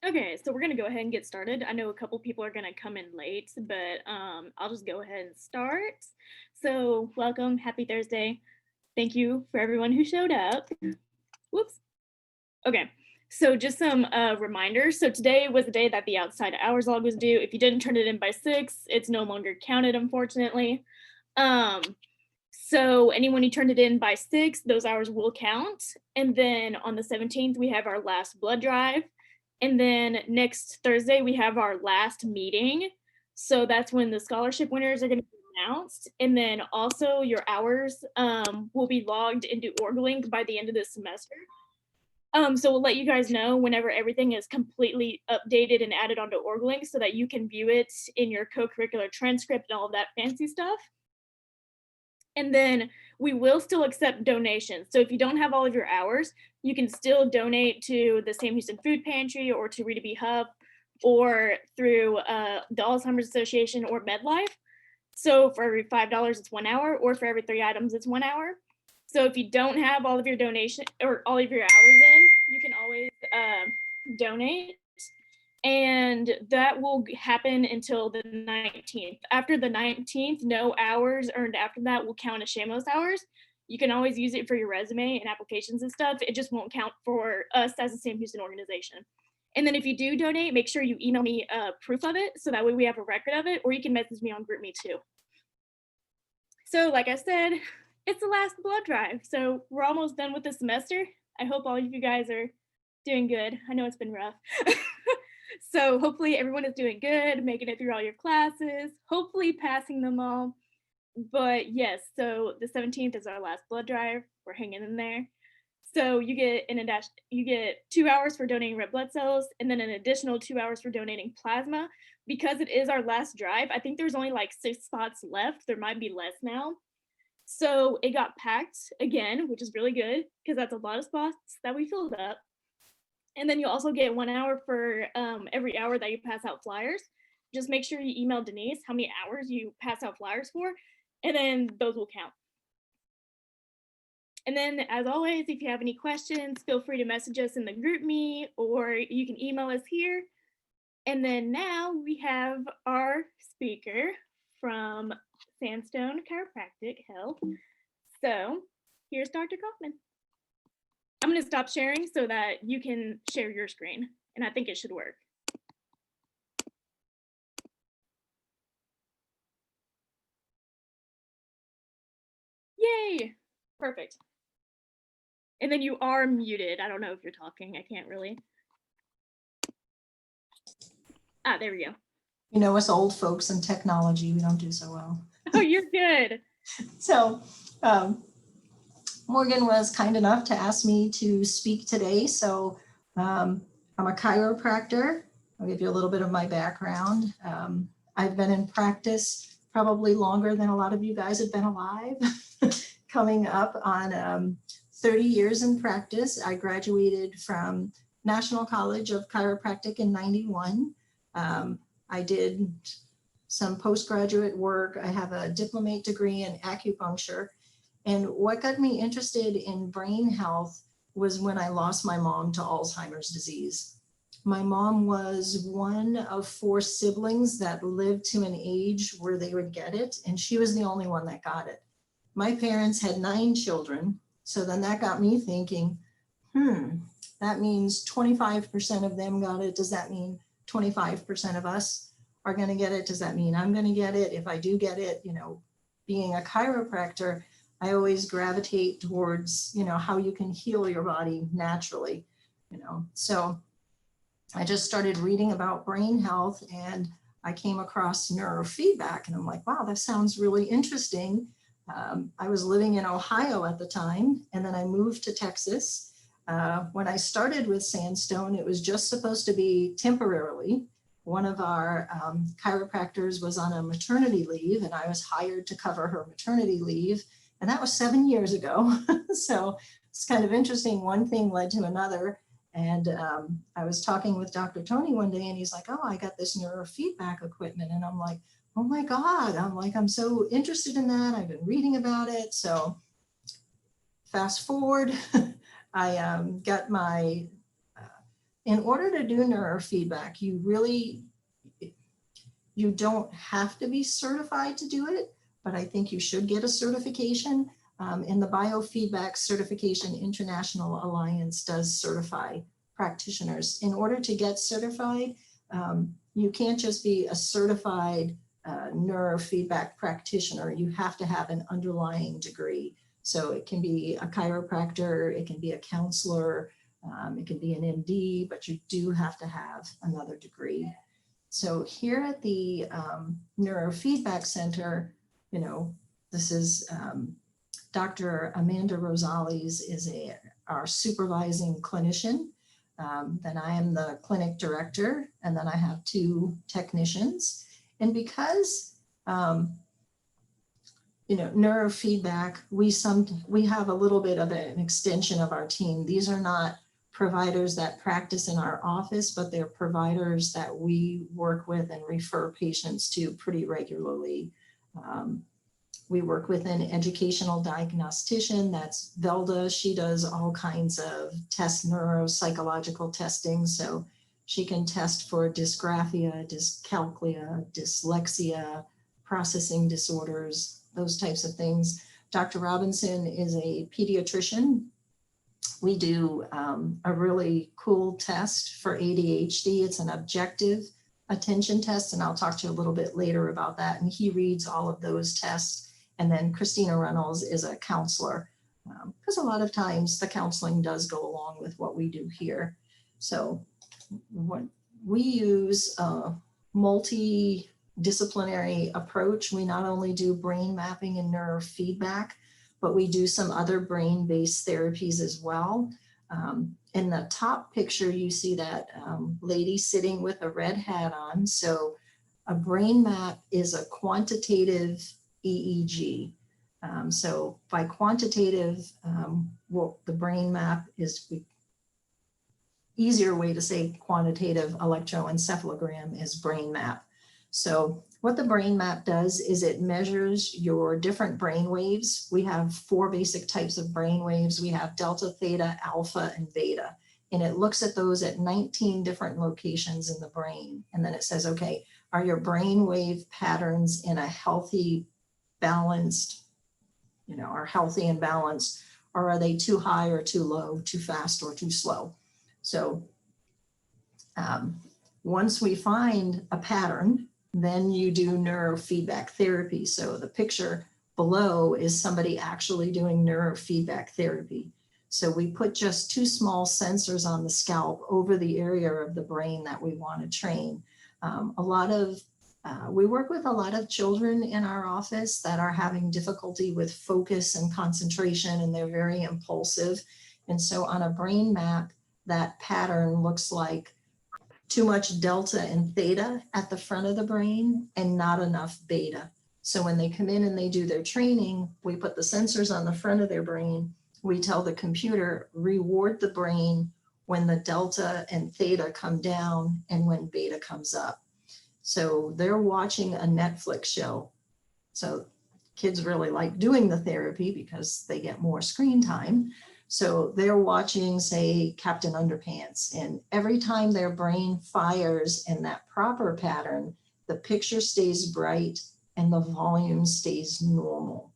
Okay, so we're gonna go ahead and get started. I know a couple people are gonna come in late, but I'll just go ahead and start. So welcome, happy Thursday. Thank you for everyone who showed up. Whoops. Okay, so just some reminders. So today was the day that the outside hours log was due. If you didn't turn it in by 6, it's no longer counted, unfortunately. Um, so anyone who turned it in by 6, those hours will count. And then on the 17th, we have our last blood drive. And then next Thursday, we have our last meeting. So that's when the scholarship winners are going to be announced. And then also your hours will be logged into OrgLink by the end of this semester. So we'll let you guys know whenever everything is completely updated and added onto OrgLink so that you can view it in your co-curricular transcript and all of that fancy stuff. And then we will still accept donations. So if you don't have all of your hours, you can still donate to the Sam Houston Food Pantry or to Rita B. Hub or through the Alzheimer's Association or MedLife. So for every $5, it's 1 hour, or for every 3 items, it's 1 hour. So if you don't have all of your donation or all of your hours in, you can always donate. And that will happen until the 19th. After the 19th, no hours earned after that will count as Shamos hours. You can always use it for your resume and applications and stuff. It just won't count for us as a Sam Houston organization. And then if you do donate, make sure you email me proof of it so that way we have a record of it, or you can message me on GroupMe too. So like I said, it's the last blood drive. So we're almost done with the semester. I hope all of you guys are doing good. I know it's been rough. So hopefully everyone is doing good, making it through all your classes, hopefully passing them all. But yes, so the 17th is our last blood drive. We're hanging in there. So you get 2 hours for donating red blood cells, and then an additional 2 hours for donating plasma. Because it is our last drive, I think there's only like 6 spots left. There might be less now. So it got packed again, which is really good because that's a lot of spots that we filled up. And then you also get 1 hour for every hour that you pass out flyers. Just make sure you email Denise how many hours you pass out flyers for, and then those will count. And then, as always, if you have any questions, feel free to message us in the GroupMe, or you can email us here. And then now we have our speaker from Sandstone Chiropractic Health. So here's Dr. Kaufman. I'm going to stop sharing so that you can share your screen, and I think it should work. Yay! Perfect. And then you are muted. I don't know if you're talking. I can't really. Ah, there we go. You know, us old folks in technology, we don't do so well. Oh, you're good. So Morgan was kind enough to ask me to speak today. So I'm a chiropractor. I'll give you a little bit of my background. I've been in practice probably longer than a lot of you guys have been alive, coming up on 30 years in practice. I graduated from National College of Chiropractic in '91. I did some postgraduate work. I have a diplomate degree in acupuncture. And what got me interested in brain health was when I lost my mom to Alzheimer's disease. My mom was one of 4 siblings that lived to an age where they would get it, and she was the only one that got it. My parents had 9 children, so then that got me thinking, that means 25% of them got it. Does that mean 25% of us are going to get it? Does that mean I'm going to get it? If I do get it, you know, being a chiropractor, I always gravitate towards, you know, how you can heal your body naturally, you know. So I just started reading about brain health, and I came across neurofeedback, and I'm like, wow, that sounds really interesting. I was living in Ohio at the time, and then I moved to Texas. When I started with Sandstone, it was just supposed to be temporarily. One of our chiropractors was on a maternity leave, and I was hired to cover her maternity leave. And that was 7 years ago. So it's kind of interesting. One thing led to another. And I was talking with Dr. Tony one day, and he's like, oh, I got this neurofeedback equipment. And I'm like, oh my God, I'm so interested in that. I've been reading about it. So fast forward, I got my in order to do neurofeedback, you don't have to be certified to do it, but I think you should get a certification. And the Biofeedback Certification International Alliance does certify practitioners. In order to get certified, you can't just be a certified neurofeedback practitioner. You have to have an underlying degree. So it can be a chiropractor, it can be a counselor, it can be an MD, but you do have to have another degree. So here at the Neurofeedback Center, this is Dr. Amanda Rosales is our supervising clinician. Then I am the clinic director, and then I have 2 technicians. And because neurofeedback, we have a little bit of an extension of our team. These are not providers that practice in our office, but they're providers that we work with and refer patients to pretty regularly. We work with an educational diagnostician, that's Velda. She does all kinds of neuropsychological testing. So she can test for dysgraphia, dyscalculia, dyslexia, processing disorders, those types of things. Dr. Robinson is a pediatrician. We do a really cool test for ADHD. It's an objective attention test, and I'll talk to you a little bit later about that. And he reads all of those tests. And then Christina Reynolds is a counselor, because a lot of times the counseling does go along with what we do here. So what we use a multidisciplinary approach. We not only do brain mapping and neurofeedback, but we do some other brain-based therapies as well. In the top picture, you see that lady sitting with a red hat on. So a brain map is a quantitative EEG. So by quantitative, the brain map is easier way to say quantitative electroencephalogram is brain map. So what the brain map does is it measures your different brain waves. We have 4 basic types of brain waves. We have delta, theta, alpha, and beta. And it looks at those at 19 different locations in the brain. And then it says, okay, are your brain wave patterns in a healthy, balanced, are healthy and balanced, or are they too high or too low, too fast or too slow? So once we find a pattern, then you do neurofeedback therapy. So the picture below is somebody actually doing neurofeedback therapy. So we put just 2 small sensors on the scalp over the area of the brain that we want to train. We work with a lot of children in our office that are having difficulty with focus and concentration, and they're very impulsive. And so on a brain map, that pattern looks like too much delta and theta at the front of the brain and not enough beta. So when they come in and they do their training, we put the sensors on the front of their brain. We tell the computer, reward the brain when the delta and theta come down and when beta comes up. So they're watching a Netflix show. So kids really like doing the therapy because they get more screen time. So they're watching, say, Captain Underpants, and every time their brain fires in that proper pattern, the picture stays bright and the volume stays normal.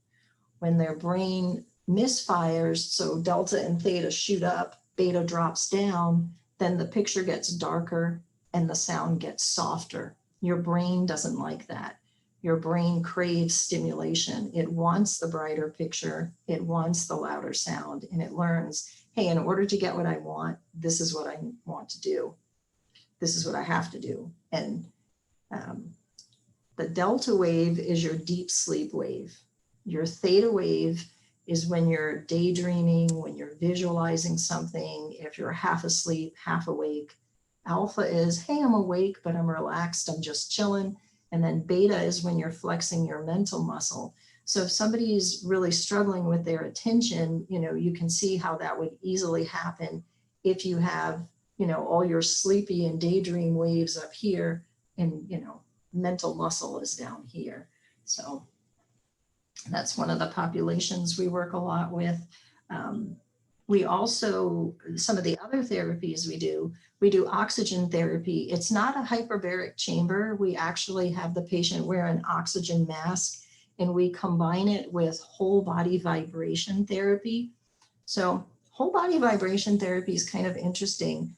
When their brain misfires, so delta and theta shoot up, beta drops down, then the picture gets darker and the sound gets softer. Your brain doesn't like that. Your brain craves stimulation. It wants the brighter picture. It wants the louder sound. And it learns, hey, in order to get what I want, this is what I want to do. This is what I have to do. And the delta wave is your deep sleep wave. Your theta wave is when you're daydreaming, when you're visualizing something, if you're half asleep, half awake. Alpha is, hey, I'm awake, but I'm relaxed. I'm just chilling. And then beta is when you're flexing your mental muscle. So if somebody's really struggling with their attention, you can see how that would easily happen if you have, all your sleepy and daydream waves up here and, mental muscle is down here. So that's one of the populations we work a lot with. We also, some of the other therapies we do oxygen therapy. It's not a hyperbaric chamber. We actually have the patient wear an oxygen mask, and we combine it with whole body vibration therapy. So whole body vibration therapy is kind of interesting.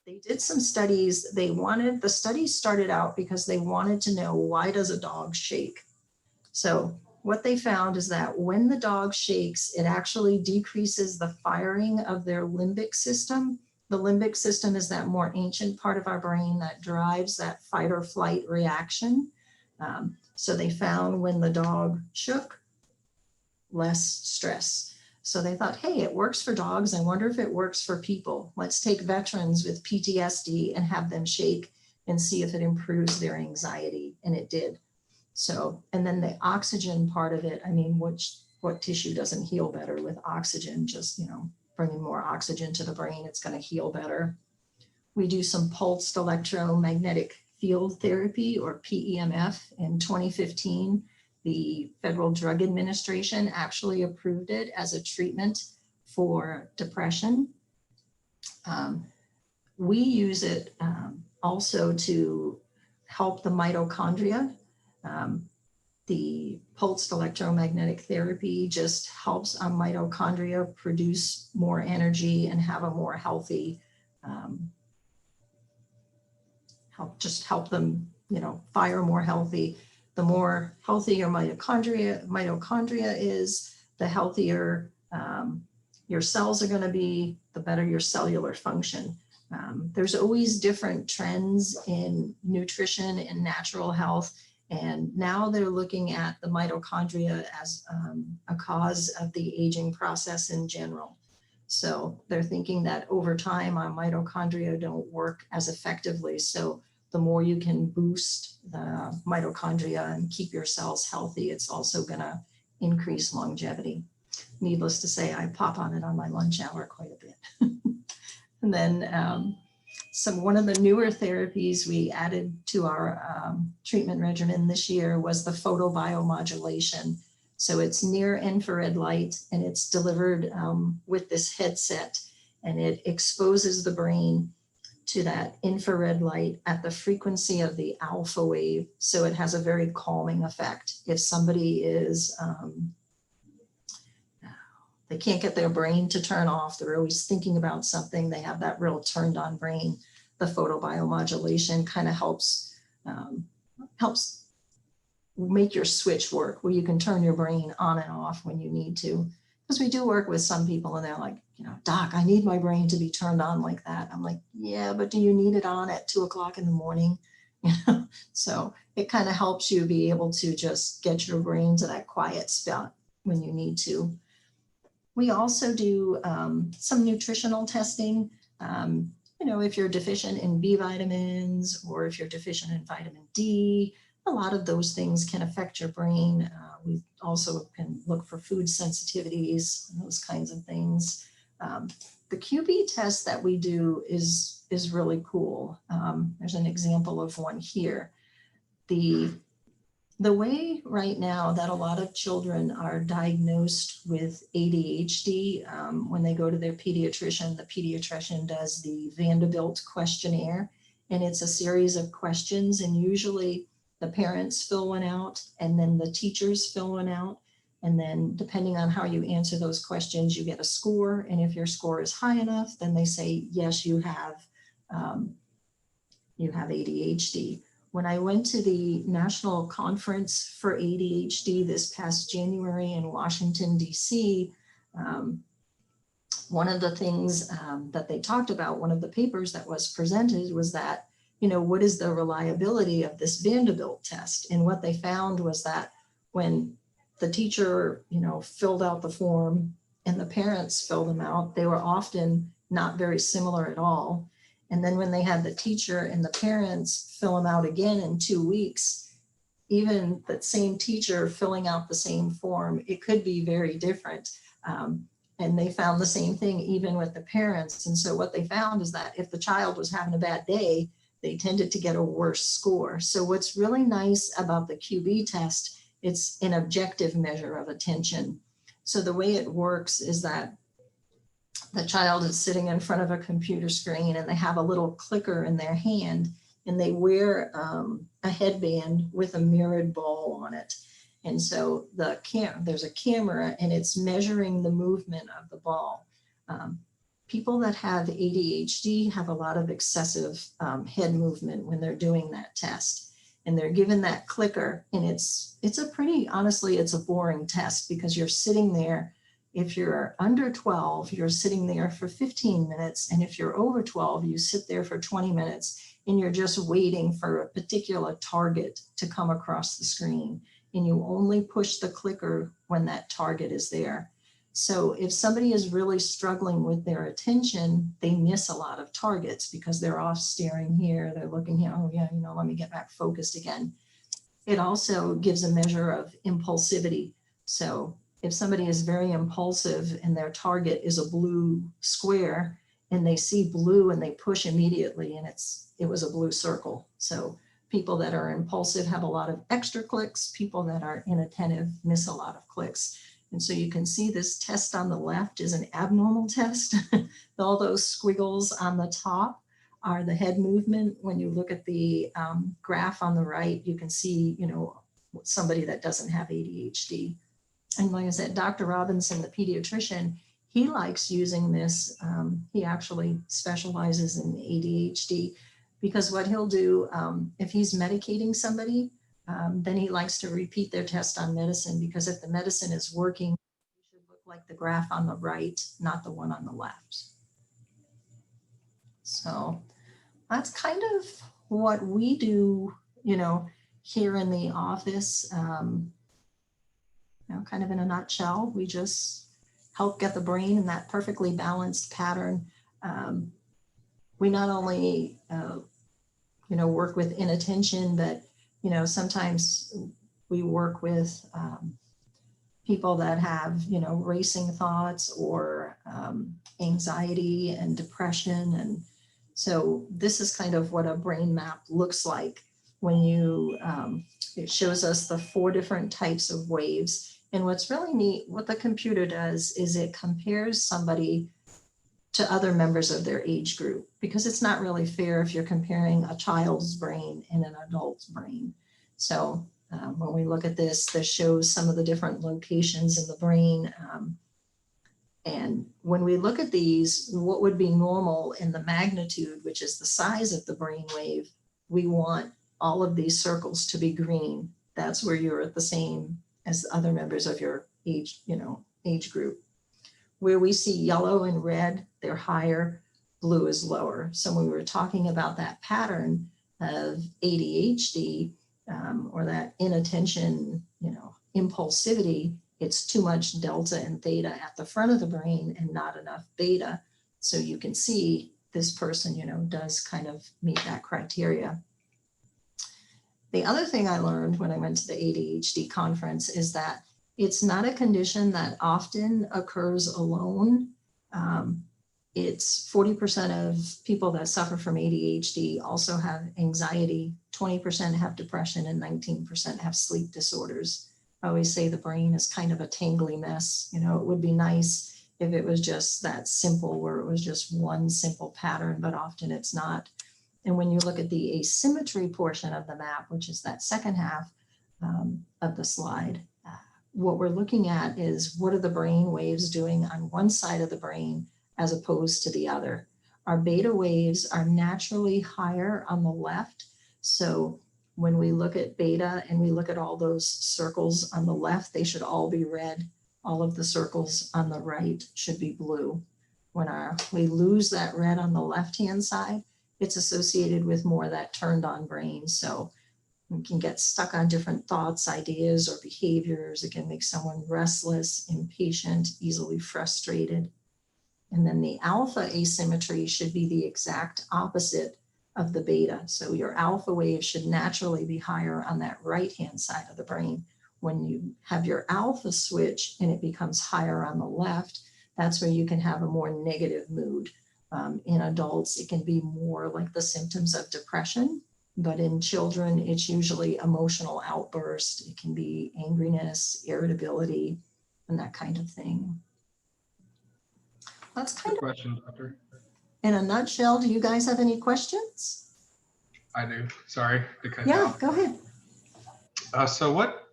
They did some studies. The studies started out because they wanted to know, why does a dog shake? So what they found is that when the dog shakes, it actually decreases the firing of their limbic system. The limbic system is that more ancient part of our brain that drives that fight or flight reaction. So they found when the dog shook, less stress. So they thought, hey, it works for dogs. I wonder if it works for people. Let's take veterans with PTSD and have them shake and see if it improves their anxiety. And it did. So, and then the oxygen part of it, I mean, what tissue doesn't heal better with oxygen? Just, bringing more oxygen to the brain, it's going to heal better. We do some pulsed electromagnetic field therapy, or PEMF. In 2015, the Federal Drug Administration actually approved it as a treatment for depression. We use it also to help the mitochondria. The pulsed electromagnetic therapy just helps our mitochondria produce more energy and have a more healthy, help them, fire more healthy. The more healthy your mitochondria is, the healthier your cells are going to be, the better your cellular function. There's always different trends in nutrition and natural health. And now they're looking at the mitochondria as a cause of the aging process in general. So they're thinking that over time, our mitochondria don't work as effectively. So the more you can boost the mitochondria and keep your cells healthy, it's also going to increase longevity. Needless to say, I pop on it on my lunch hour quite a bit. And then one of the newer therapies we added to our treatment regimen this year was the photobiomodulation. So it's near infrared light, and it's delivered with this headset, and it exposes the brain to that infrared light at the frequency of the alpha wave. So it has a very calming effect. If somebody is they can't get their brain to turn off, they're always thinking about something, they have that real turned on brain, the photobiomodulation kind of helps make your switch work, where you can turn your brain on and off when you need to. Because we do work with some people and they're like, doc, I need my brain to be turned on like that. I'm like, yeah, but do you need it on at 2:00 in the morning? So it kind of helps you be able to just get your brain to that quiet spot when you need to. We also do some nutritional testing. If you're deficient in B vitamins, or if you're deficient in vitamin D, a lot of those things can affect your brain. We also can look for food sensitivities and those kinds of things. The QB test that we do is really cool. There's an example of one here. The way right now that a lot of children are diagnosed with ADHD, when they go to their pediatrician, the pediatrician does the Vanderbilt questionnaire, and it's a series of questions, and usually the parents fill one out, and then the teachers fill one out. And then depending on how you answer those questions, you get a score. And if your score is high enough, then they say, yes, you have ADHD. When I went to the National Conference for ADHD this past January in Washington, D.C., one of the things that they talked about, one of the papers that was presented was that, what is the reliability of this Vanderbilt test? And what they found was that when the teacher, filled out the form and the parents filled them out, they were often not very similar at all. And then when they had the teacher and the parents fill them out again in 2 weeks, even that same teacher filling out the same form, it could be very different. And they found the same thing even with the parents. And so what they found is that if the child was having a bad day, they tended to get a worse score. So what's really nice about the QB test, it's an objective measure of attention. So the way it works is that the child is sitting in front of a computer screen and they have a little clicker in their hand, and they wear a headband with a mirrored ball on it. And so there's a camera and it's measuring the movement of the ball. People that have ADHD have a lot of excessive head movement when they're doing that test. And they're given that clicker, and it's a pretty, honestly, it's a boring test because you're sitting there. If you're under 12, you're sitting there for 15 minutes. And if you're over 12, you sit there for 20 minutes and you're just waiting for a particular target to come across the screen. And you only push the clicker when that target is there. So if somebody is really struggling with their attention, they miss a lot of targets because they're off staring here, they're looking here, oh yeah, let me get back focused again. It also gives a measure of impulsivity. So if somebody is very impulsive and their target is a blue square and they see blue and they push immediately and it was a blue circle. So people that are impulsive have a lot of extra clicks. People that are inattentive miss a lot of clicks. And so you can see this test on the left is an abnormal test. All those squiggles on the top are the head movement. When you look at the graph on the right, you can see, somebody that doesn't have ADHD. And like I said, Dr. Robinson, the pediatrician, he likes using this. He actually specializes in ADHD because what he'll do, if he's medicating somebody, then he likes to repeat their test on medicine, because if the medicine is working, it should look like the graph on the right, not the one on the left. So that's kind of what we do, here in the office. Kind of in a nutshell, we just help get the brain in that perfectly balanced pattern. We not only, work with inattention, but sometimes we work with people that have, racing thoughts or anxiety and depression. And so this is kind of what a brain map looks like when it shows us the 4 different types of waves. And what's really neat, what the computer does is it compares somebody to other members of their age group, because it's not really fair if you're comparing a child's brain and an adult's brain. So when we look at this shows some of the different locations in the brain. And when we look at these, what would be normal in the magnitude, which is the size of the brain wave, we want all of these circles to be green. That's where you're at the same as other members of your age group. Where we see yellow and red, they're higher, blue is lower. So when we were talking about that pattern of ADHD or that inattention, impulsivity, it's too much delta and theta at the front of the brain and not enough beta. So you can see this person, does kind of meet that criteria. The other thing I learned when I went to the ADHD conference is that it's not a condition that often occurs alone. It's 40% of people that suffer from ADHD also have anxiety, 20% have depression, and 19% have sleep disorders. I always say the brain is kind of a tangly mess. It would be nice if it was just that simple, where it was just one simple pattern, but often it's not. And when you look at the asymmetry portion of the map, which is that second half of the slide, what we're looking at is what are the brain waves doing on one side of the brain as opposed to the other. Our beta waves are naturally higher on the left. So when we look at beta and we look at all those circles on the left, they should all be red. All of the circles on the right should be blue. When we lose that red on the left-hand side, it's associated with more of that turned on brain. So we can get stuck on different thoughts, ideas, or behaviors. It can make someone restless, impatient, easily frustrated. And then the alpha asymmetry should be the exact opposite of the beta. So your alpha wave should naturally be higher on that right-hand side of the brain. When you have your alpha switch and it becomes higher on the left, that's where you can have a more negative mood. In adults, it can be more like the symptoms of depression, but in children, it's usually emotional outburst. It can be angriness, irritability, and that kind of thing. that's kind Good of question, Doctor. in a nutshell. Do you guys have any questions? I do. Sorry to cut you Yeah, off. go ahead. So what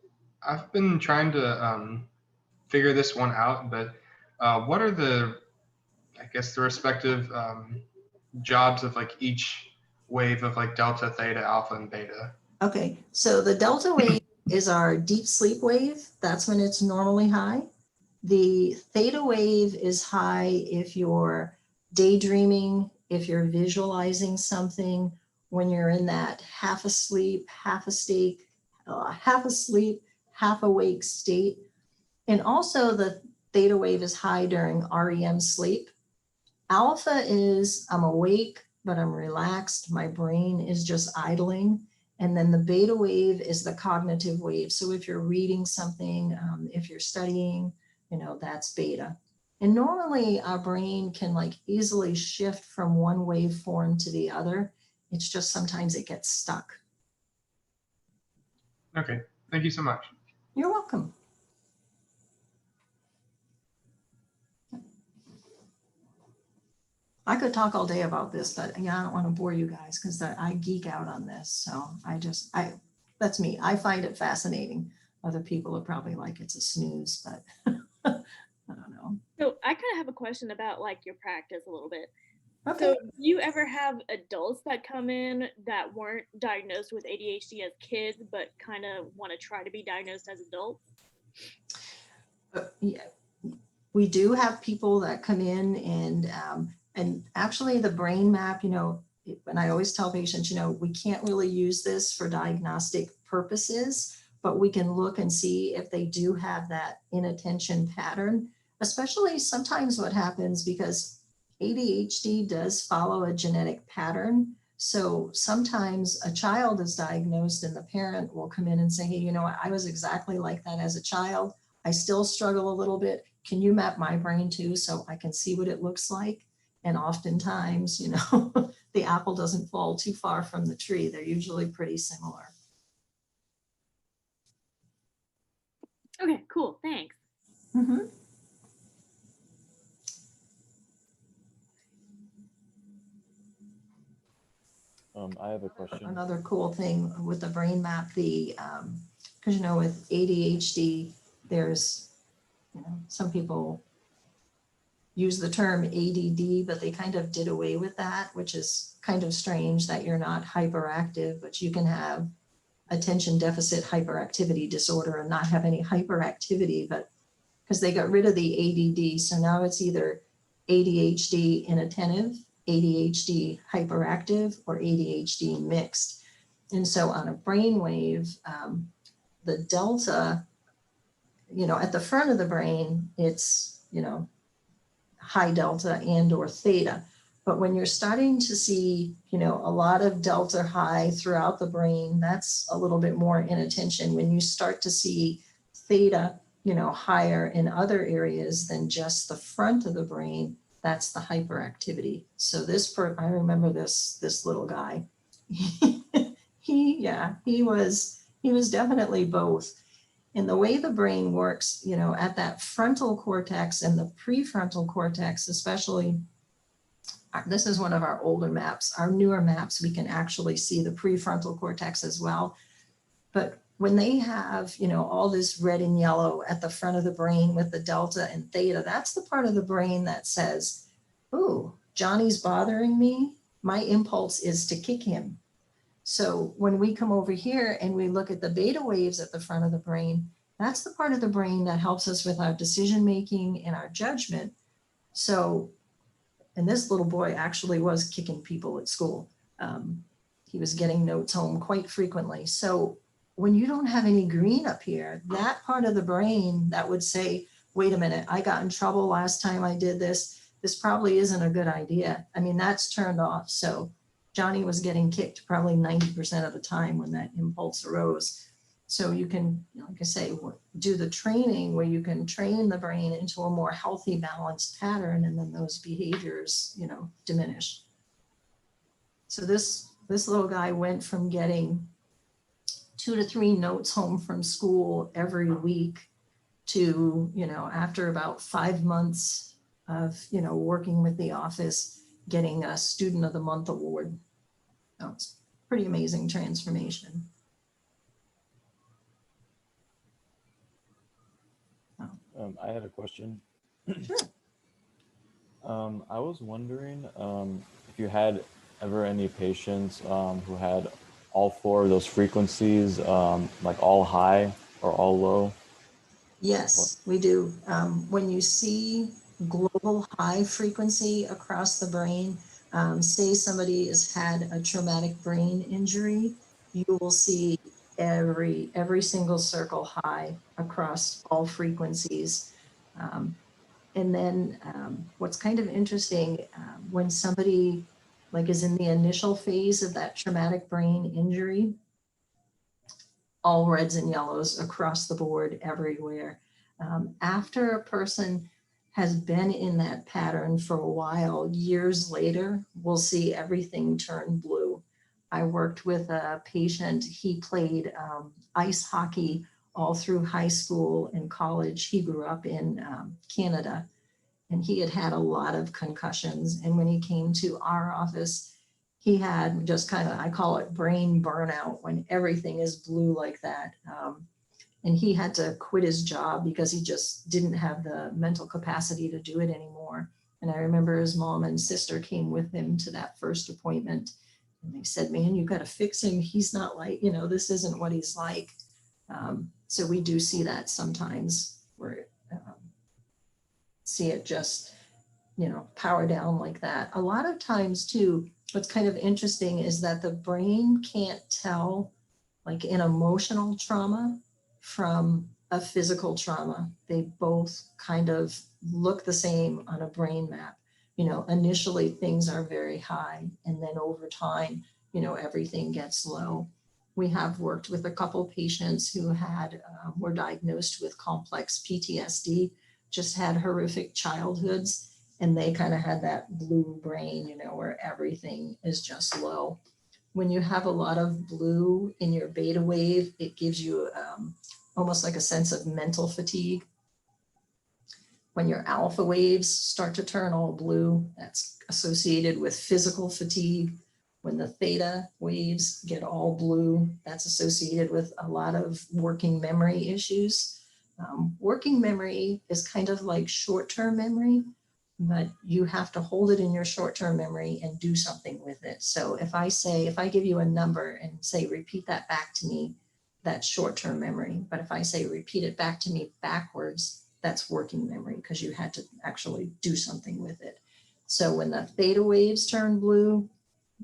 I've been trying to figure this one out, but what are I guess the respective jobs of like each wave of like delta, theta, alpha, and beta? Okay, so the delta wave is our deep sleep wave. That's when it's normally high. The theta wave is high if you're daydreaming, if you're visualizing something, when you're in that half asleep, half asleep, half awake state. And also the theta wave is high during REM sleep. Alpha is I'm awake, but I'm relaxed. My brain is just idling. And then the beta wave is the cognitive wave. So if you're reading something, if you're studying, that's beta. And normally our brain can like easily shift from one waveform to the other. It's just sometimes it gets stuck. Okay, thank you so much. You're welcome. I could talk all day about this, but I don't want to bore you guys because I geek out on this. So that's me. I find it fascinating. Other people are probably like it's a snooze, but I don't know. So I kind of have a question about like your practice a little bit. Okay. So do you ever have adults that come in that weren't diagnosed with ADHD as kids, but kind of want to try to be diagnosed as adults? Yeah, we do have people that come in and actually the brain map, and I always tell patients, we can't really use this for diagnostic purposes, but we can look and see if they do have that inattention pattern, especially sometimes what happens because ADHD does follow a genetic pattern. So sometimes a child is diagnosed and the parent will come in and say, hey, I was exactly like that as a child. I still struggle a little bit. Can you map my brain too so I can see what it looks like? And oftentimes, the apple doesn't fall too far from the tree. They're usually pretty similar. Okay, cool. Thanks. Mm-hmm. I have a question. Another cool thing with the brain map, because with ADHD, there's, some people use the term ADD, but they kind of did away with that, which is kind of strange that you're not hyperactive, but you can have attention deficit hyperactivity disorder and not have any hyperactivity, but because they got rid of the ADD. So now it's either ADHD inattentive, ADHD hyperactive, or ADHD mixed. And so on a brainwave, the delta, at the front of the brain, it's, high delta and or theta. But when you're starting to see, a lot of delta high throughout the brain, that's a little bit more inattention. When you start to see theta, higher in other areas than just the front of the brain, that's the hyperactivity. So I remember this little guy. he was definitely both. And the way the brain works, at that frontal cortex and the prefrontal cortex, especially, this is one of our older maps. Our newer maps, we can actually see the prefrontal cortex as well. But when they have, all this red and yellow at the front of the brain with the delta and theta, that's the part of the brain that says, oh, Johnny's bothering me. My impulse is to kick him. So when we come over here and we look at the beta waves at the front of the brain, that's the part of the brain that helps us with our decision making and our judgment. So, and this little boy actually was kicking people at school. He was getting notes home quite frequently. So when you don't have any green up here, that part of the brain that would say, wait a minute, I got in trouble last time I did this. This probably isn't a good idea. I mean, that's turned off. So Johnny was getting kicked probably 90% of the time when that impulse arose. So you can, like I say, do the training where you can train the brain into a more healthy, balanced pattern, and then those behaviors, diminish. So this little guy went from getting 2 to 3 notes home from school every week to, after about 5 months of, working with the office, getting a Student of the Month award. So it's pretty amazing transformation. I had a question. Sure. I was wondering if you had ever any patients who had all four of those frequencies, like all high or all low. Yes, we do. When you see global high frequency across the brain, say somebody has had a traumatic brain injury, you will see every single circle high across all frequencies. And then what's kind of interesting, when somebody like is in the initial phase of that traumatic brain injury, all reds and yellows across the board everywhere. After a person has been in that pattern for a while, years later, we'll see everything turn blue. I worked with a patient, he played ice hockey all through high school and college. He grew up in Canada, and he had had a lot of concussions. And when he came to our office, he had just kind of, I call it brain burnout, when everything is blue like that. And he had to quit his job because he just didn't have the mental capacity to do it anymore. And I remember his mom and sister came with him to that first appointment. And they said, man, you got to fix him. He's not like, this isn't what he's like. So we do see that sometimes, where see it just, power down like that. A lot of times too, what's kind of interesting is that the brain can't tell like an emotional trauma from a physical trauma. They both kind of look the same on a brain map. Initially things are very high, and then over time, everything gets low. We have worked with a couple patients who were diagnosed with complex PTSD, just had horrific childhoods, and they kind of had that blue brain, where everything is just low. When you have a lot of blue in your beta wave, it gives you almost like a sense of mental fatigue. When your alpha waves start to turn all blue, that's associated with physical fatigue. When the theta waves get all blue, that's associated with a lot of working memory issues. Working memory is kind of like short-term memory, but you have to hold it in your short-term memory and do something with it. So if I give you a number and say, repeat that back to me, that's short-term memory. But if I say, repeat it back to me backwards, that's working memory, because you had to actually do something with it. So when the theta waves turn blue,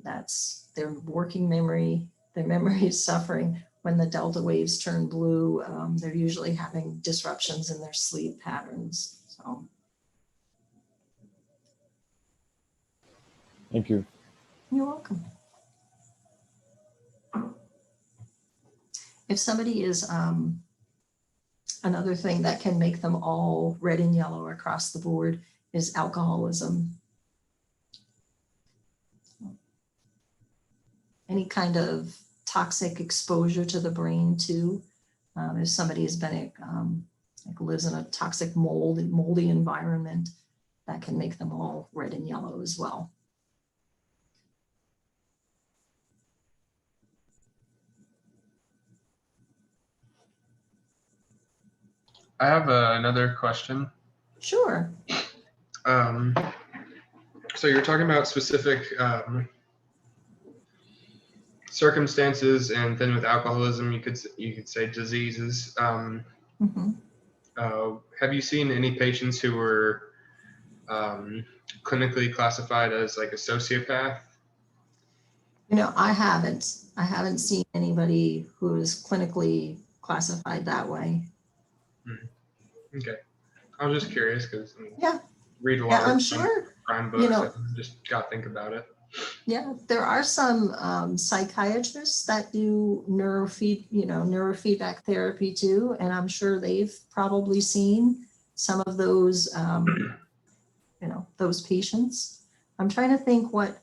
that's their working memory. Their memory is suffering. When the delta waves turn blue, they're usually having disruptions in their sleep patterns. So. Thank you. You're welcome. If somebody is, another thing that can make them all red and yellow across the board is alcoholism. Any kind of toxic exposure to the brain too. If somebody has been, like lives in a toxic moldy environment, that can make them all red and yellow as well. I have another question. Sure. So you're talking about specific circumstances, and then with alcoholism, you could say diseases. Have you seen any patients who were clinically classified as like a sociopath? I haven't seen anybody who is clinically classified that way. Okay. I was just curious because Yeah. read a lot I'm of sure, crime books and just got to think about it. Yeah, there are some psychiatrists that do neurofeedback therapy too, and I'm sure they've probably seen some of those, those patients. I'm trying to think what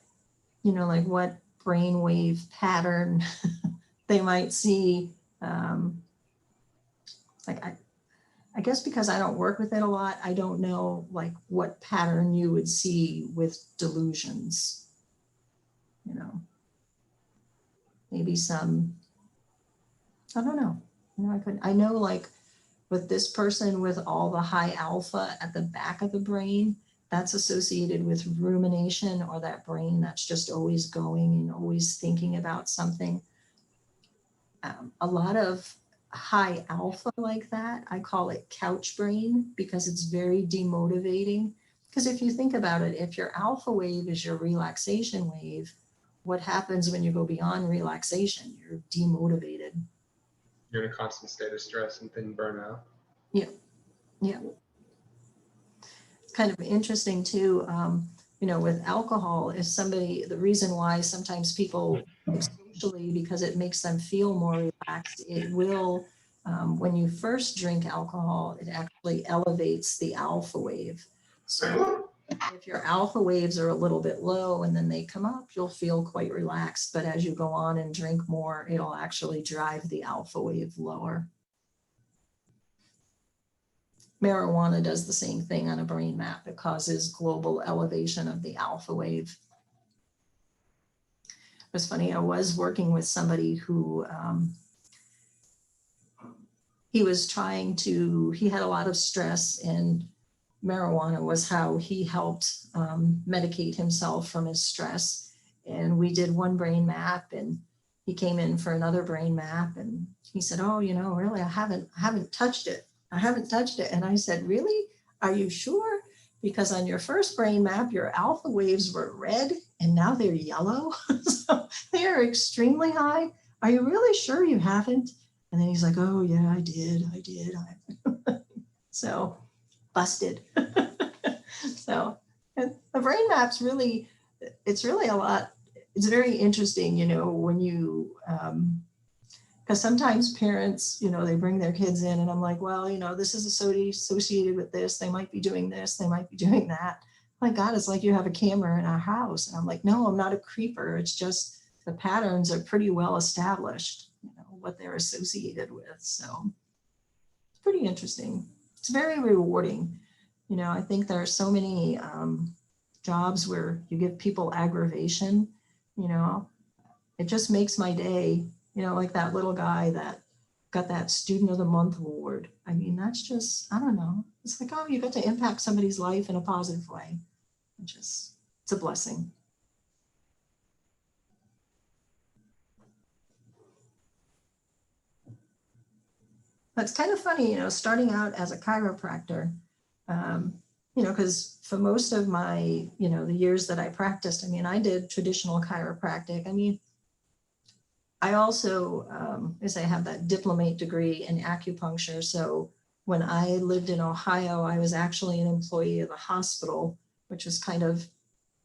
what brainwave pattern they might see. I guess because I don't work with it a lot, I don't know like what pattern you would see with delusions. You know, maybe some, I don't know. You know, I know like with this person with all the high alpha at the back of the brain, that's associated with rumination, or that brain that's just always going and always thinking about something. A lot of high alpha like that, I call it couch brain, because it's very demotivating. Because if you think about it, if your alpha wave is your relaxation wave, what happens when you go beyond relaxation? You're demotivated. You're in a constant state of stress and then burnout. Yeah. Yeah. It's kind of interesting too, you know, with alcohol, if somebody, the reason why sometimes people socially, because it makes them feel more relaxed, it will, when you first drink alcohol, it actually elevates the alpha wave. So if your alpha waves are a little bit low and then they come up, you'll feel quite relaxed. But as you go on and drink more, it'll actually drive the alpha wave lower. Marijuana does the same thing on a brain map. It causes global elevation of the alpha wave. It was funny, I was working with somebody who he was trying to, he had a lot of stress, and marijuana was how he helped medicate himself from his stress. And we did one brain map, and he came in for another brain map, and he said, oh, you know, really, I haven't touched it. I haven't touched it. And I said, really? Are you sure? Because on your first brain map, your alpha waves were red and now they're yellow. So they are extremely high. Are you really sure you haven't? And then he's like, oh yeah, I did. So busted. So and the brain maps really, it's really a lot. It's very interesting, you know, when you, because sometimes parents, you know, they bring their kids in and I'm like, well, you know, this is associated with this. They might be doing this. They might be doing that. My God, it's like you have a camera in our house. And I'm like, no, I'm not a creeper. It's just the patterns are pretty well established, you know, what they're associated with. So it's pretty interesting. It's very rewarding. You know, I think there are so many jobs where you give people aggravation, you know, it just makes my day. You know, like that little guy that got that Student of the Month award. I mean, that's just, I don't know. It's like, oh, you got to impact somebody's life in a positive way. It's a blessing. But it's kind of funny, you know, starting out as a chiropractor, you know, because for most of my, you know, the years that I practiced, I mean, I did traditional chiropractic. I mean, I also, as I have that diplomate degree in acupuncture. So when I lived in Ohio, I was actually an employee of a hospital, which was kind of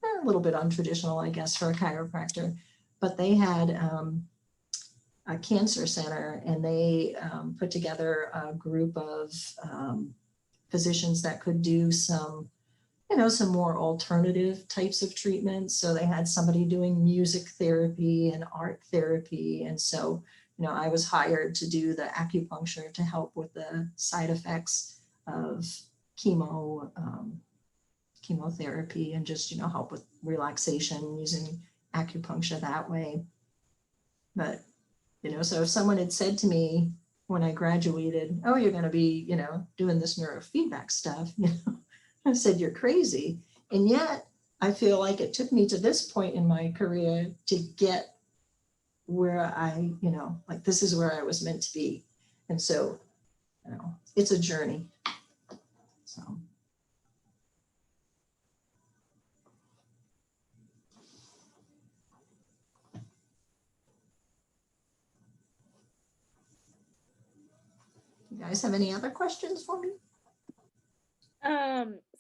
a little bit untraditional, I guess, for a chiropractor. But they had a cancer center, and they put together a group of physicians that could do some, you know, some more alternative types of treatments. So they had somebody doing music therapy and art therapy. And so, you know, I was hired to do the acupuncture to help with the side effects of chemotherapy, and just, you know, help with relaxation using acupuncture that way. But, you know, so if someone had said to me when I graduated, oh, you're going to be, you know, doing this neurofeedback stuff, you know, I said, you're crazy. And yet I feel like it took me to this point in my career to get where I, you know, like this is where I was meant to be. And so, you know, it's a journey. So. You guys have any other questions for me?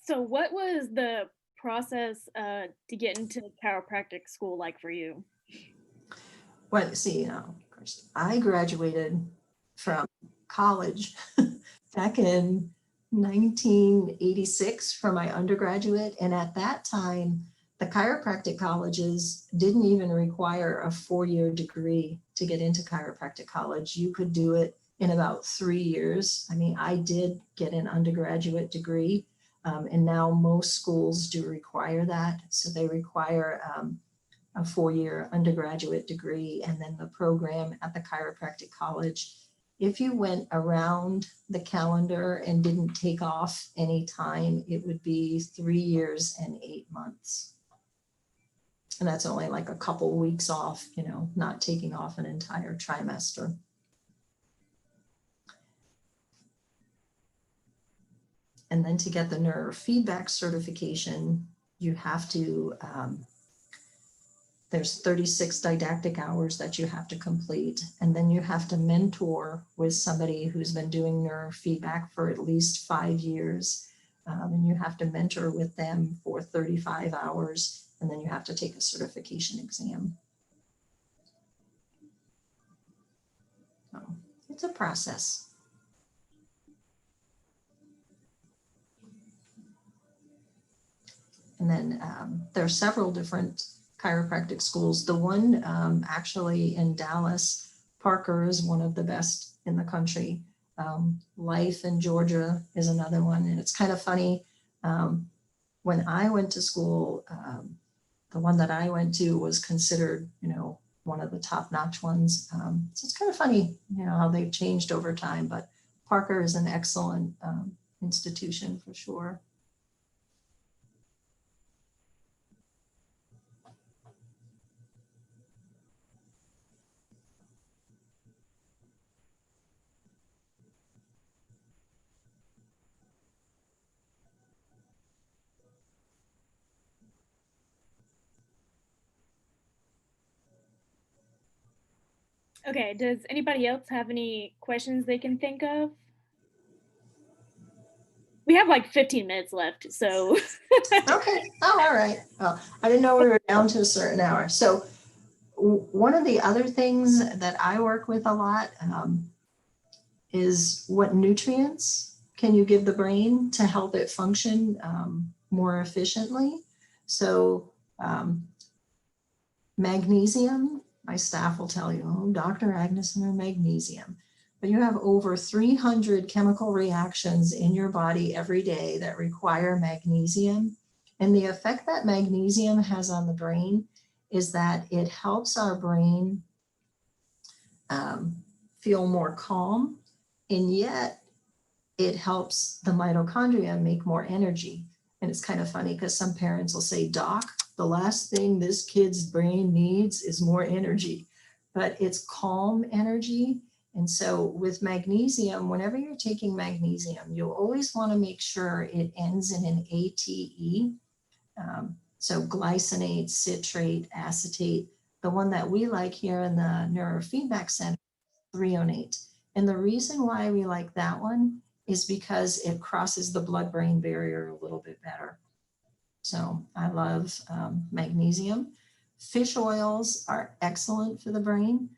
So what was the process to get into chiropractic school like for you? Well, see, you know, of course, I graduated from college back in 1986 for my undergraduate. And at that time, the chiropractic colleges didn't even require a 4-year degree to get into chiropractic college. You could do it in about 3 years. I mean, I did get an undergraduate degree, and now most schools do require that. So they require a 4-year undergraduate degree, and then the program at the chiropractic college. If you went around the calendar and didn't take off any time, it would be 3 years and 8 months. And that's only like a couple weeks off, you know, not taking off an entire trimester. And then to get the neurofeedback certification, you have to, there's 36 didactic hours that you have to complete. And then you have to mentor with somebody who's been doing neurofeedback for at least 5 years. And you have to mentor with them for 35 hours. And then you have to take a certification exam. So it's a process. And then there are several different chiropractic schools. The one actually in Dallas, Parker is one of the best in the country. Life in Georgia is another one. And it's kind of funny. When I went to school, the one that I went to was considered, you know, one of the top-notch ones. So it's kind of funny, you know, how they've changed over time. But Parker is an excellent institution for sure. Okay, does anybody else have any questions they can think of? We have like 15 minutes left, so. Okay, oh, all right. Well, I didn't know we were down to a certain hour. So one of the other things that I work with a lot is what nutrients can you give the brain to help it function more efficiently. So magnesium, my staff will tell you, oh, Dr. Agnes and her magnesium. But you have over 300 chemical reactions in your body every day that require magnesium. And the effect that magnesium has on the brain is that it helps our brain feel more calm, and yet it helps the mitochondria make more energy. And it's kind of funny because some parents will say, Doc, the last thing this kid's brain needs is more energy, but it's calm energy. And so with magnesium, whenever you're taking magnesium, you'll always want to make sure it ends in an ATE. So glycinate, citrate, acetate. The one that we like here in the Neurofeedback Center, threonate. And the reason why we like that one is because it crosses the blood-brain barrier a little bit better. So I love magnesium. Fish oils are excellent for the brain.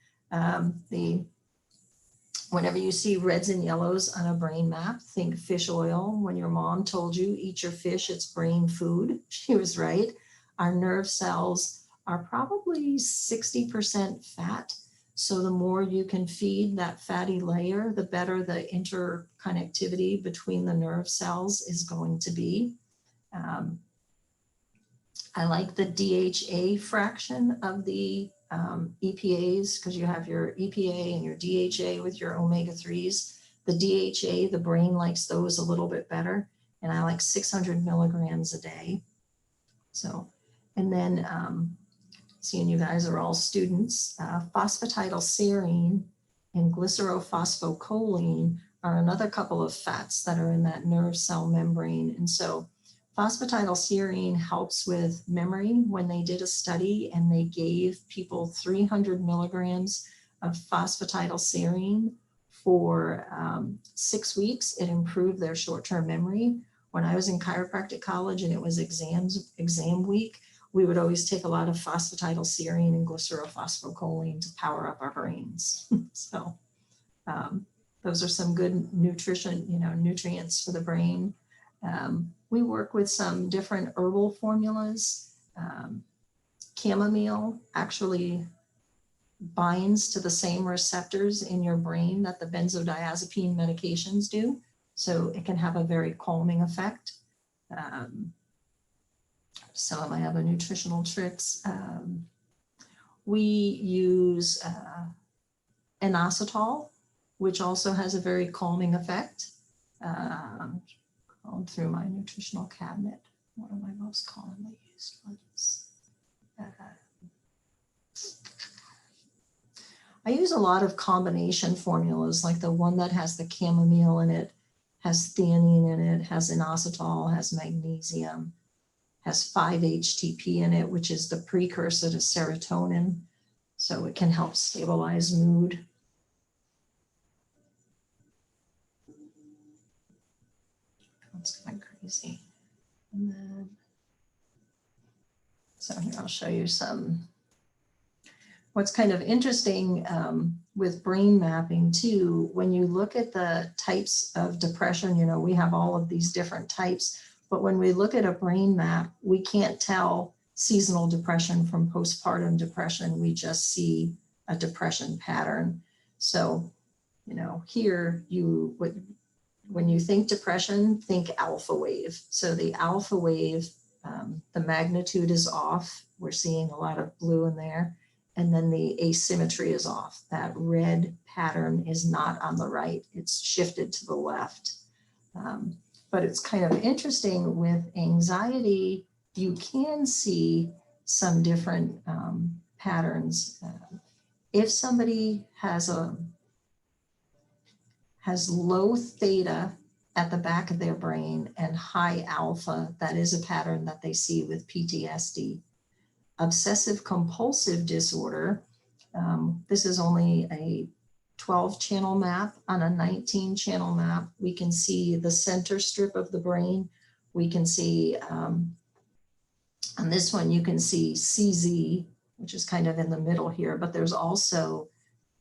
Whenever you see reds and yellows on a brain map, think fish oil. When your mom told you, eat your fish, it's brain food, she was right. Our nerve cells are probably 60% fat. So the more you can feed that fatty layer, the better the interconnectivity between the nerve cells is going to be. I like the DHA fraction of the EPAs, because you have your EPA and your DHA with your omega-3s. The DHA, the brain likes those a little bit better, and I like 600 milligrams a day. So, and then seeing you guys are all students, phosphatidylserine and glycerophosphocholene are another couple of fats that are in that nerve cell membrane. And so phosphatidylserine helps with memory. When they did a study and they gave people 300 milligrams of phosphatidylserine for 6 weeks, it improved their short-term memory. When I was in chiropractic college and it was exam week, we would always take a lot of phosphatidylserine and glycerophosphocholene to power up our brains. So those are some good nutrients for the brain. We work with some different herbal formulas. Chamomile actually binds to the same receptors in your brain that the benzodiazepine medications do. So it can have a very calming effect. Some of my other nutritional tricks. We use inositol, which also has a very calming effect. Going through my nutritional cabinet, one of my most commonly used ones. I use a lot of combination formulas, like the one that has the chamomile in it, has theanine in it, has inositol, has magnesium, has 5-HTP in it, which is the precursor to serotonin. So it can help stabilize mood. That's kind of crazy. And then, so here I'll show you some. What's kind of interesting with brain mapping too, when you look at the types of depression, you know, we have all of these different types, but when we look at a brain map, we can't tell seasonal depression from postpartum depression. We just see a depression pattern. So, you know, here you would, when you think depression, think alpha wave. So the alpha wave, the magnitude is off. We're seeing a lot of blue in there. And then the asymmetry is off. That red pattern is not on the right. It's shifted to the left. But it's kind of interesting with anxiety, you can see some different patterns. If somebody has low theta at the back of their brain and high alpha, that is a pattern that they see with PTSD. Obsessive compulsive disorder, this is only a 12 channel map. On a 19 channel map, we can see the center strip of the brain. We can see, on this one, you can see CZ, which is kind of in the middle here, but there's also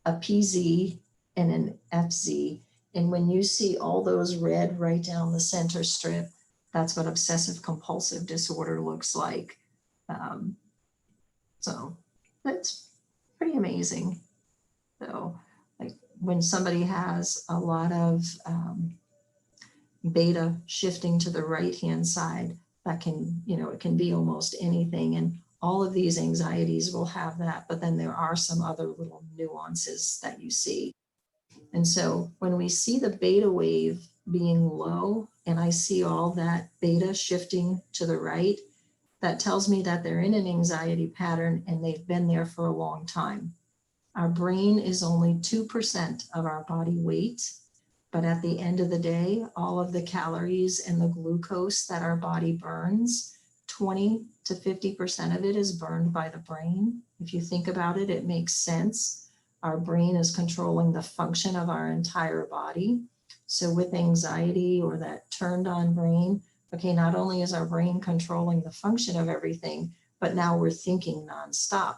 a PZ and an FZ. And when you see all those red right down the center strip, that's what obsessive compulsive disorder looks like. So that's pretty amazing. So like when somebody has a lot of beta shifting to the right-hand side, that can, you know, it can be almost anything. And all of these anxieties will have that, but then there are some other little nuances that you see. And so when we see the beta wave being low and I see all that beta shifting to the right, that tells me that they're in an anxiety pattern and they've been there for a long time. Our brain is only 2% of our body weight, but at the end of the day, all of the calories and the glucose that our body burns, 20 to 50% of it is burned by the brain. If you think about it, it makes sense. Our brain is controlling the function of our entire body. So with anxiety or that turned on brain, okay, not only is our brain controlling the function of everything, but now we're thinking nonstop.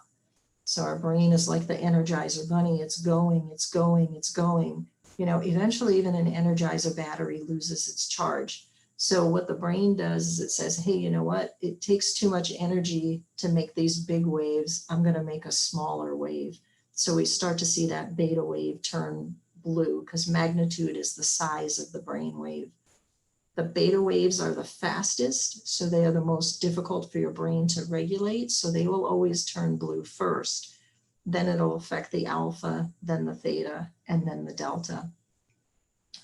So our brain is like the Energizer bunny. It's going, it's going, it's going. You know, eventually even an Energizer battery loses its charge. So what the brain does is it says, hey, you know what? It takes too much energy to make these big waves. I'm going to make a smaller wave. So we start to see that beta wave turn blue because magnitude is the size of the brain wave. The beta waves are the fastest, so they are the most difficult for your brain to regulate. So they will always turn blue first. Then it'll affect the alpha, then the theta, and then the delta.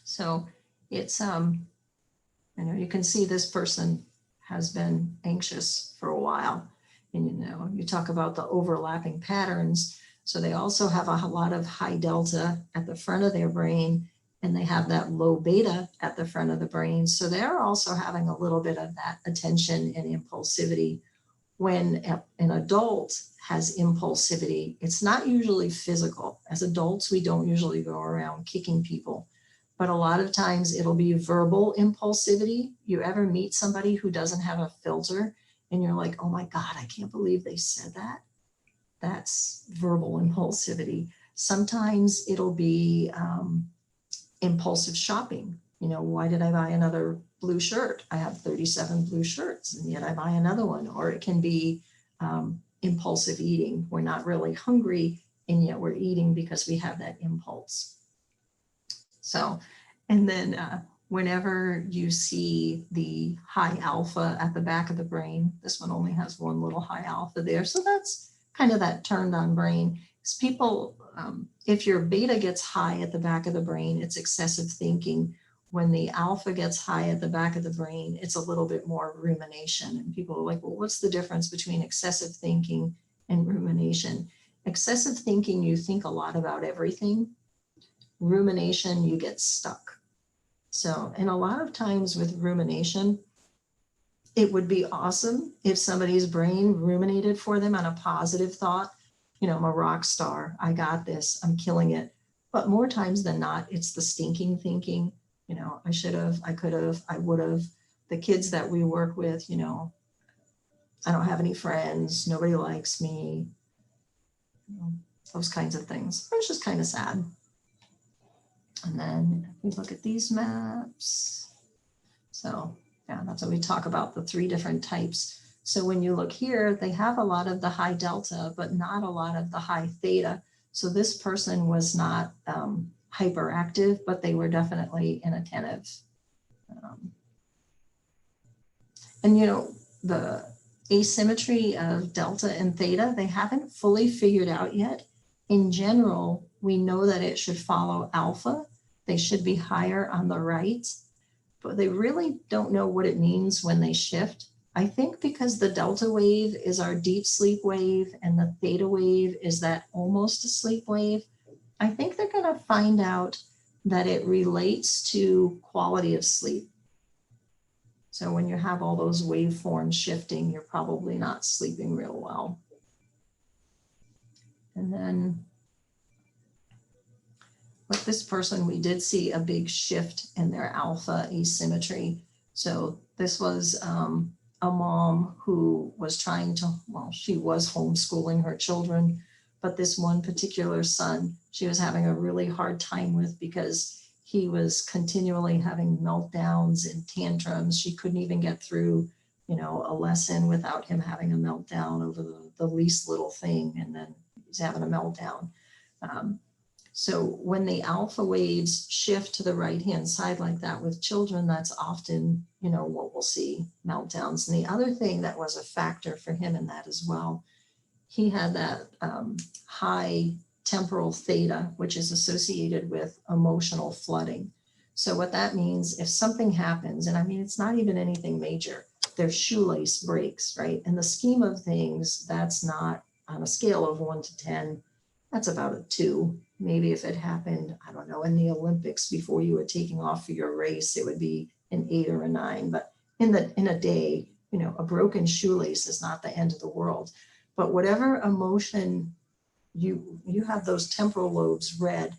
So it's, you know, you can see this person has been anxious for a while. And, you know, you talk about the overlapping patterns. So they also have a lot of high delta at the front of their brain, and they have that low beta at the front of the brain. So they're also having a little bit of that attention and impulsivity. When an adult has impulsivity, it's not usually physical. As adults, we don't usually go around kicking people, but a lot of times it'll be verbal impulsivity. You ever meet somebody who doesn't have a filter and you're like, oh my God, I can't believe they said that? That's verbal impulsivity. Sometimes it'll be impulsive shopping. You know, why did I buy another blue shirt? I have 37 blue shirts and yet I buy another one. Or it can be impulsive eating. We're not really hungry and yet we're eating because we have that impulse. So, and then whenever you see the high alpha at the back of the brain, this one only has one little high alpha there. So that's kind of that turned on brain. Because people, if your beta gets high at the back of the brain, it's excessive thinking. When the alpha gets high at the back of the brain, it's a little bit more rumination. And people are like, well, what's the difference between excessive thinking and rumination? Excessive thinking, you think a lot about everything. Rumination, you get stuck. So, and a lot of times with rumination, it would be awesome if somebody's brain ruminated for them on a positive thought. You know, I'm a rock star. I got this. I'm killing it. But more times than not, it's the stinking thinking. You know, I should have, I could have, I would have. The kids that we work with, you know, I don't have any friends. Nobody likes me. You know, those kinds of things. It's just kind of sad. And then we look at these maps. So yeah, that's what we talk about, the 3 different types. So when you look here, they have a lot of the high delta, but not a lot of the high theta. So this person was not hyperactive, but they were definitely inattentive. And you know, the asymmetry of delta and theta, they haven't fully figured out yet. In general, we know that it should follow alpha. They should be higher on the right, but they really don't know what it means when they shift. I think because the delta wave is our deep sleep wave and the theta wave is that almost asleep wave, I think they're going to find out that it relates to quality of sleep. So when you have all those waveforms shifting, you're probably not sleeping real well. And then with this person, we did see a big shift in their alpha asymmetry. So this was a mom who was trying to, well, she was homeschooling her children, but this one particular son, she was having a really hard time with because he was continually having meltdowns and tantrums. She couldn't even get through, you know, a lesson without him having a meltdown over the least little thing, and then he's having a meltdown. So when the alpha waves shift to the right-hand side like that with children, that's often, you know, what we'll see, meltdowns. And the other thing that was a factor for him in that as well, he had that high temporal theta, which is associated with emotional flooding. So what that means, if something happens, and I mean, it's not even anything major, their shoelace breaks, right? In the scheme of things, that's not on a scale of 1 to 10, that's about a 2. Maybe if it happened, I don't know, in the Olympics before you were taking off for your race, it would be an 8 or a 9. But in a day, you know, a broken shoelace is not the end of the world. But whatever emotion you have those temporal lobes red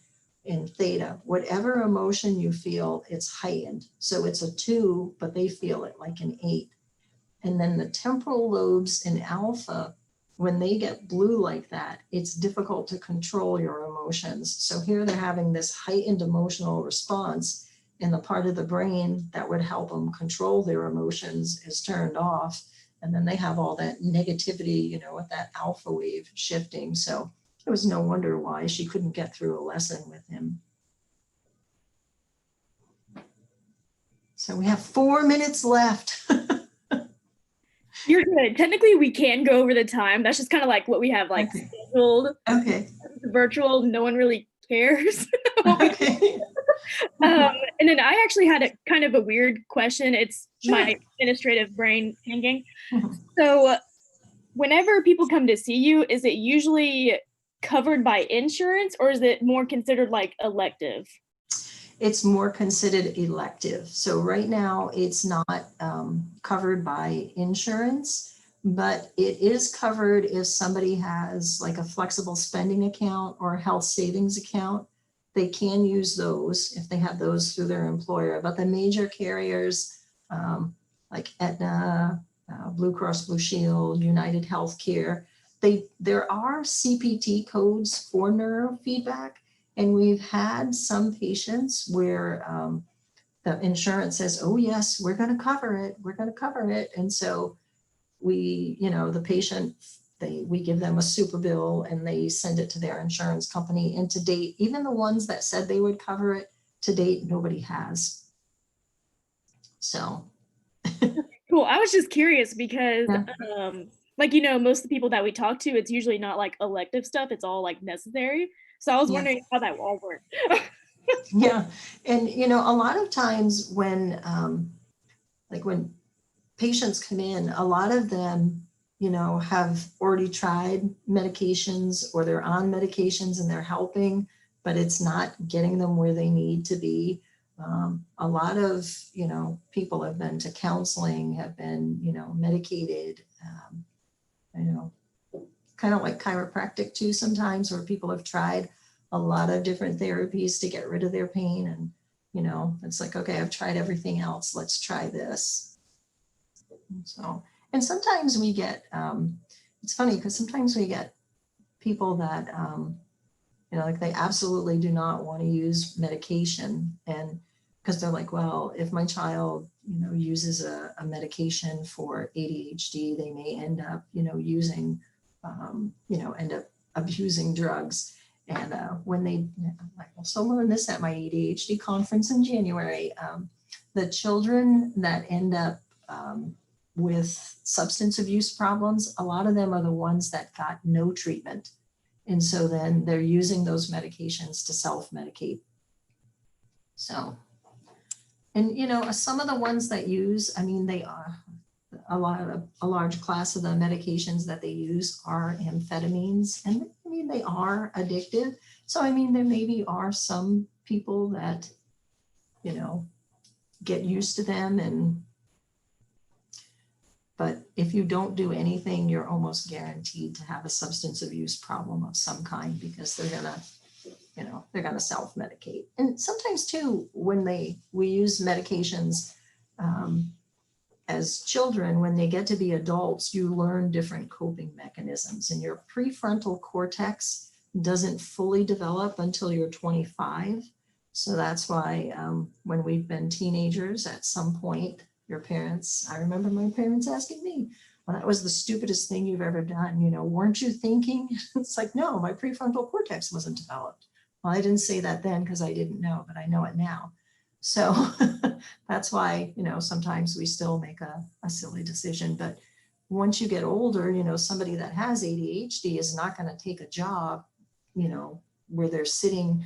in theta, whatever emotion you feel, it's heightened. So it's a 2, but they feel it like an 8. And then the temporal lobes in alpha, when they get blue like that, it's difficult to control your emotions. So here they're having this heightened emotional response, and the part of the brain that would help them control their emotions is turned off. And then they have all that negativity, you know, with that alpha wave shifting. So it was no wonder why she couldn't get through a lesson with him. So we have 4 minutes left. You're good. Technically, we can go over the time. That's just kind of like what we have like Okay. scheduled. Okay. Virtual, no one really cares. Okay. And then I actually had a kind of a weird question. It's Sure. my administrative brain thinking. So whenever people come to see you, is it usually covered by insurance, or is it more considered like elective? It's more considered elective. So right now it's not covered by insurance, but it is covered if somebody has like a flexible spending account or a health savings account. They can use those if they have those through their employer. But the major carriers like Aetna, Blue Cross Blue Shield, United Healthcare, there are CPT codes for neurofeedback. And we've had some patients where the insurance says, oh yes, we're going to cover it. We're going to cover it. And so we, you know, the patient we give them a super bill and they send it to their insurance company. And to date, even the ones that said they would cover it, to date, nobody has. So. Cool. I was just curious because, Yeah. like, you know, most of the people that we talk to, it's usually not like elective stuff. It's all like necessary. So I was wondering how that all worked. Yeah. And, you know, a lot of times when, like when patients come in, a lot of them, you know, have already tried medications or they're on medications and they're helping, but it's not getting them where they need to be. A lot of, you know, people have been to counseling, have been, you know, medicated, you know, kind of like chiropractic too sometimes, where people have tried a lot of different therapies to get rid of their pain. And, you know, it's like, okay, I've tried everything else. Let's try this. So, and sometimes we get, it's funny because sometimes we get people that, you know, like they absolutely do not want to use medication. And because they're like, well, if my child, you know, uses a medication for ADHD, they may end up, you know, using, you know, end up abusing drugs. And when they, I'm like, well, so learn this at my ADHD conference in January. The children that end up with substance abuse problems, a lot of them are the ones that got no treatment. And so then they're using those medications to self-medicate. So, and you know, some of the ones that use, I mean, they are a large class of the medications that they use are amphetamines. And I mean, they are addictive. So, I mean, there maybe are some people that, you know, get used to them but if you don't do anything, you're almost guaranteed to have a substance abuse problem of some kind because they're gonna, you know, they're gonna self-medicate. And sometimes too, when we use medications as children, when they get to be adults, you learn different coping mechanisms, and your prefrontal cortex doesn't fully develop until you're 25. So that's why when we've been teenagers, at some point, your parents, I remember my parents asking me, well, that was the stupidest thing you've ever done. You know, weren't you thinking? It's like, no, my prefrontal cortex wasn't developed. Well, I didn't say that then because I didn't know, but I know it now. So that's why, you know, sometimes we still make a silly decision. But once you get older, you know, somebody that has ADHD is not going to take a job, you know, where they're sitting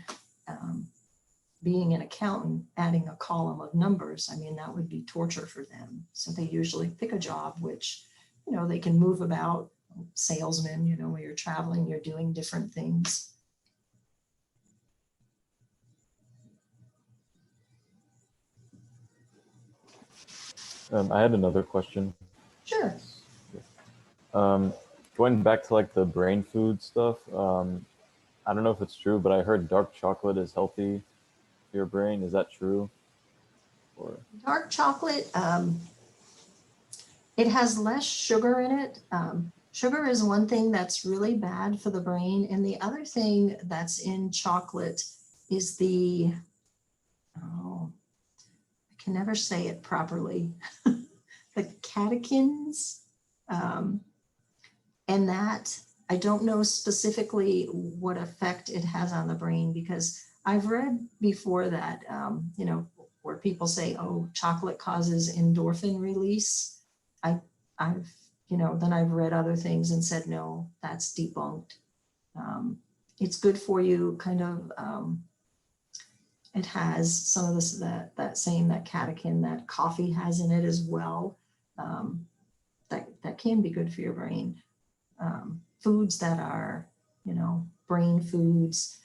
being an accountant, adding a column of numbers. I mean, that would be torture for them. So they usually pick a job which, you know, they can move about, salesman, you know, where you're traveling, you're doing different things. I had another question. Sure. Going back to like the brain food stuff, I don't know if it's true, but I heard dark chocolate is healthy for your brain. Is that true? Or Dark chocolate, it has less sugar in it. Sugar is one thing that's really bad for the brain. And the other thing that's in chocolate is I can never say it properly, the catechins. And that, I don't know specifically what effect it has on the brain, because I've read before that, you know, where people say, oh, chocolate causes endorphin release. I've, you know, then I've read other things and said, no, that's debunked. It's good for you, kind of, it has some of this, that catechin that coffee has in it as well. That can be good for your brain. Foods that are, you know, brain foods,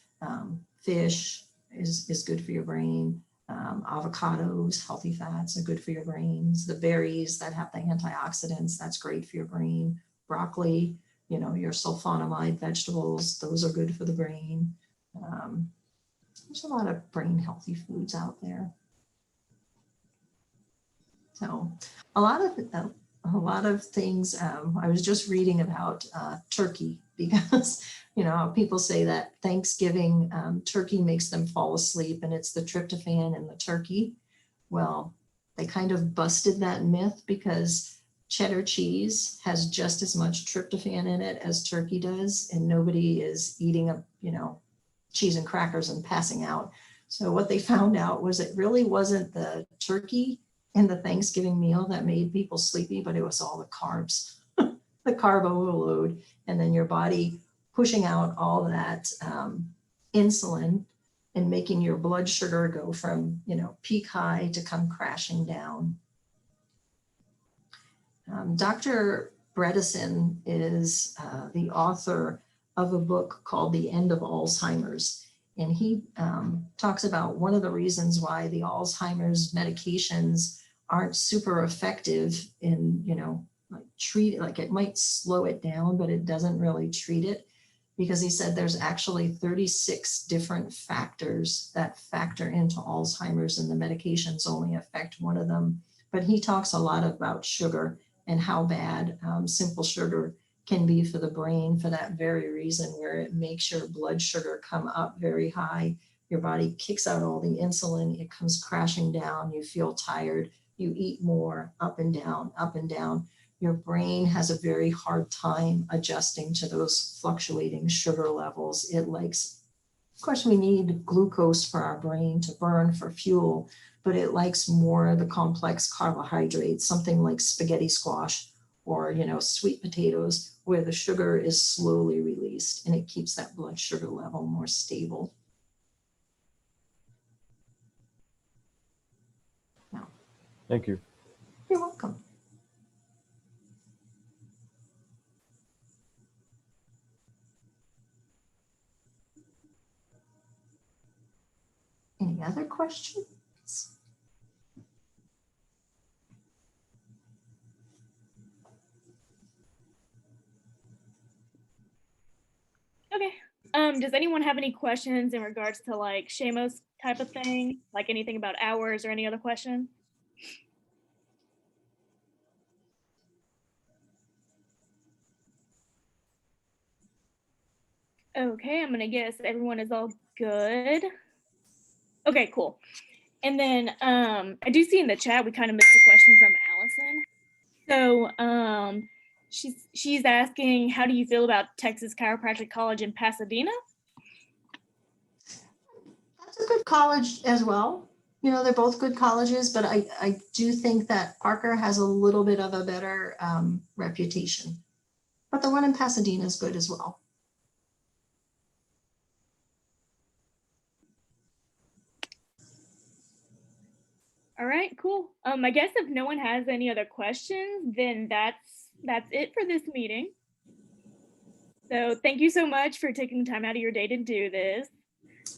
fish is good for your brain. Avocados, healthy fats are good for your brains. The berries that have the antioxidants, that's great for your brain. Broccoli, you know, your sulfonamide vegetables, those are good for the brain. There's a lot of brain healthy foods out there. So a lot of things. I was just reading about turkey, because you know, people say that Thanksgiving turkey makes them fall asleep, and it's the tryptophan in the turkey. Well, they kind of busted that myth, because cheddar cheese has just as much tryptophan in it as turkey does, and nobody is eating a, cheese and crackers and passing out. So what they found out was it really wasn't the turkey and the Thanksgiving meal that made people sleepy, but it was all the carbs, the carb overload, and then your body pushing out all that insulin and making your blood sugar go from, peak high to come crashing down. Dr. Bredesen is the author of a book called The End of Alzheimer's. And he talks about one of the reasons why the Alzheimer's medications aren't super effective in, like it might slow it down, but it doesn't really treat it. Because he said there's actually 36 different factors that factor into Alzheimer's, and the medications only affect one of them. But he talks a lot about sugar and how bad simple sugar can be for the brain for that very reason, where it makes your blood sugar come up very high. Your body kicks out all the insulin, it comes crashing down, you feel tired, you eat more, up and down, up and down. Your brain has a very hard time adjusting to those fluctuating sugar levels. It likes, of course, we need glucose for our brain to burn for fuel, but it likes more of the complex carbohydrates, something like spaghetti squash or, sweet potatoes, where the sugar is slowly released and it keeps that blood sugar level more stable. Now, Thank you. you're welcome. Any other questions? Okay. Does anyone have any questions in regards to like Shamos type of thing? Like anything about hours or any other question? Okay, I'm gonna guess everyone is all good. Okay, cool. And then I do see in the chat we kind of missed a question from Allison. So she's asking, how do you feel about Texas Chiropractic College in Pasadena? That's a good college as well. They're both good colleges, but I do think that Parker has a little bit of a better reputation. But the one in Pasadena is good as well. All right, cool. I guess if no one has any other questions, then that's it for this meeting. So thank you so much for taking the time out of your day to do this.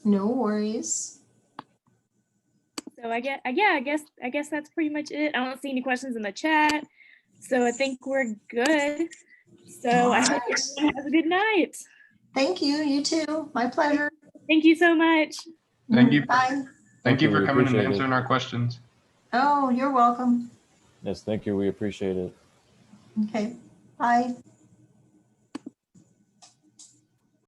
No worries. So I guess that's pretty much it. I don't see any questions in the chat, so I think we're good. So I hope everyone has a good night. Thank you. You too. My pleasure. Thank you so much. Thank you. Bye. Thank you for We coming and appreciate it. answering our questions. Oh, you're welcome. Yes, thank you. We appreciate it. Okay. Bye.